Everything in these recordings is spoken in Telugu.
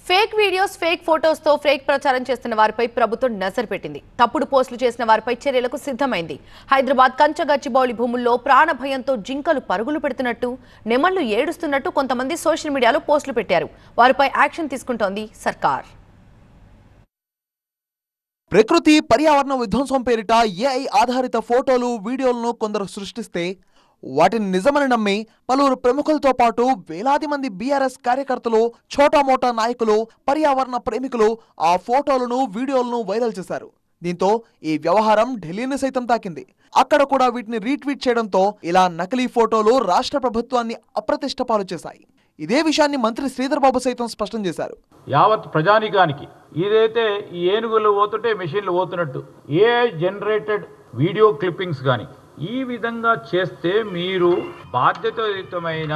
ఫేక్ వీడియోస్, ఫేక్ ఫోటోస్తో ఫేక్ ప్రచారం చేస్తున్న వారిపై ప్రభుత్వం నజర్ పెట్టింది. తప్పుడు పోస్టులు చేసిన వారిపై చర్యలకు సిద్ధమైంది. హైదరాబాద్ కంచగచ్చిబౌలి భూముల్లో ప్రాణ భయంతో జింకలు పరుగులు పెడుతున్నట్టు, నెమళ్లు ఏడుస్తున్నట్టు కొంతమంది సోషల్ మీడియాలో పోస్టులు పెట్టారు. వారిపై యాక్షన్ తీసుకుంటోంది సర్కార్. ప్రకృతి పర్యావరణ విధ్వంసం పేరిట ఏఐ ఆధారిత ఫోటోలు, వీడియోలను కొందరు సృష్టిస్తే వాటిని నిజమని నమ్మి పలువురు ప్రముఖులతో పాటు వేలాది మంది బీఆర్ఎస్ కార్యకర్తలు, ఛోటామోటా నాయకులు, పర్యావరణ ప్రేమికులు ఆ ఫోటోలను, వీడియోలను వైరల్ చేశారు. దీంతో ఈ వ్యవహారం ఢిల్లీని సైతం తాకింది. అక్కడ కూడా వీటిని రీట్వీట్ చేయడంతో ఇలా నకిలీ ఫోటోలు రాష్ట్ర ప్రభుత్వాన్ని అప్రతిష్ట పాలు చేశాయి. ఇదే విషయాన్ని మంత్రి శ్రీధర్ బాబు సైతం స్పష్టం చేశారు. యావత్ ప్రజానికానికి ఇదైతే ఈ ఏనుగులు పోతుంటే మెషిన్లు పోతున్నట్టు ఏఐ జనరేటెడ్ వీడియో క్లిప్పింగ్స్ కానీ ఈ విధంగా చేస్తే మీరు బాధ్యతాయుతమైన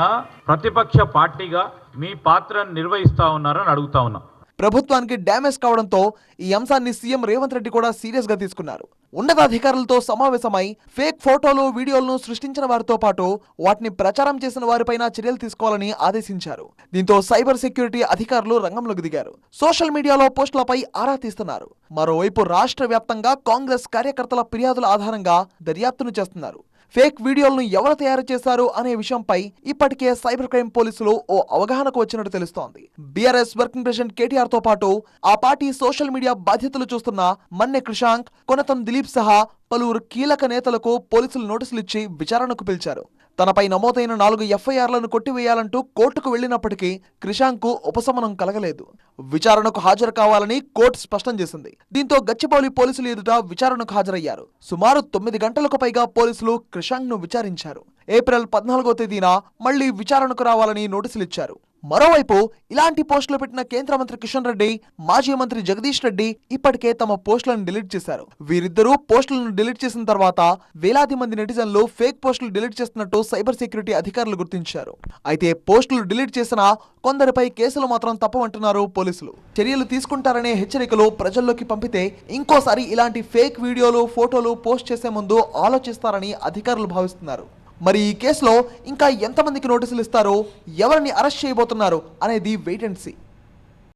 ప్రతిపక్ష పార్టీగా మీ పాత్రను నిర్వహిస్తా ఉన్నారని అడుగుతా ఉన్నాం. ప్రభుత్వానికి డ్యామేజ్ కావడంతో ఈ అంశాన్ని సీఎం రేవంత్ రెడ్డి కూడా సీరియస్ గా తీసుకున్నారు. ఉన్నతాధికారులతో సమావేశమై ఫేక్ ఫోటోలు, వీడియోలను సృష్టించిన వారితో పాటు వాటిని ప్రచారం చేసిన వారిపైన చర్యలు తీసుకోవాలని ఆదేశించారు. దీంతో సైబర్ సెక్యూరిటీ అధికారులు రంగంలోకి దిగారు. సోషల్ మీడియాలో పోస్టులపై ఆరా తీస్తున్నారు. మరోవైపు రాష్ట్ర వ్యాప్తంగా కాంగ్రెస్ కార్యకర్తల ఫిర్యాదుల ఆధారంగా దర్యాప్తును చేస్తున్నారు. ఫేక్ వీడియోలను ఎవరు తయారు చేశారు అనే విషయంపై ఇప్పటికే సైబర్ క్రైమ్ పోలీసులు ఓ అవగాహనకు వచ్చినట్టు తెలుస్తోంది. బీఆర్ఎస్ వర్కింగ్ ప్రెసిడెంట్ కేటీఆర్ తో పాటు ఆ పార్టీ సోషల్ మీడియా బాధ్యతలు చూస్తున్న మన్నె కృషాంక్, కొనతం దిలీప్ సహా పలువురు కీలక నేతలకు పోలీసులు నోటీసులు ఇచ్చి విచారణకు పిలిచారు. తనపై నమోదైన 4 ఎఫ్ఐఆర్లను కొట్టివేయాలంటూ కోర్టుకు వెళ్లినప్పటికీ కృషాంక్కు ఉపశమనం కలగలేదు. విచారణకు హాజరు కావాలని కోర్టు స్పష్టం చేసింది. దీంతో గచ్చిబౌలి పోలీసులు ఎదుట విచారణకు హాజరయ్యారు. సుమారు 9 గంటలకు పైగా పోలీసులు కృషాంక్ను విచారించారు. ఏప్రిల్ 14వ తేదీన మళ్లీ విచారణకు రావాలని నోటీసులు ఇచ్చారు. మరోవైపు ఇలాంటి పోస్టులు పెట్టిన కేంద్ర మంత్రి కిషన్ రెడ్డి, మాజీ మంత్రి జగదీష్ రెడ్డి ఇప్పటికే తమ పోస్టులను డిలీట్ చేశారు. వీరిద్దరూ పోస్టులను డిలీట్ చేసిన తర్వాత వేలాది మంది నెటిజన్లు ఫేక్ పోస్టులు డిలీట్ చేస్తున్నట్టు సైబర్ సెక్యూరిటీ అధికారులు గుర్తించారు. అయితే పోస్టులు డిలీట్ చేసిన కొందరిపై కేసులు మాత్రం తప్పవంటున్నారు పోలీసులు. చర్యలు తీసుకుంటారనే హెచ్చరికలు ప్రజల్లోకి పంపితే ఇంకోసారి ఇలాంటి ఫేక్ వీడియోలు, ఫోటోలు పోస్ట్ చేసే ముందు ఆలోచిస్తారని అధికారులు భావిస్తున్నారు. మరి ఈ కేసులో ఇంకా ఎంతమందికి నోటీసులు ఇస్తారో, ఎవరిని అరెస్ట్ చేయబోతున్నారు అనేది వెయిట్ అండ్ సీ.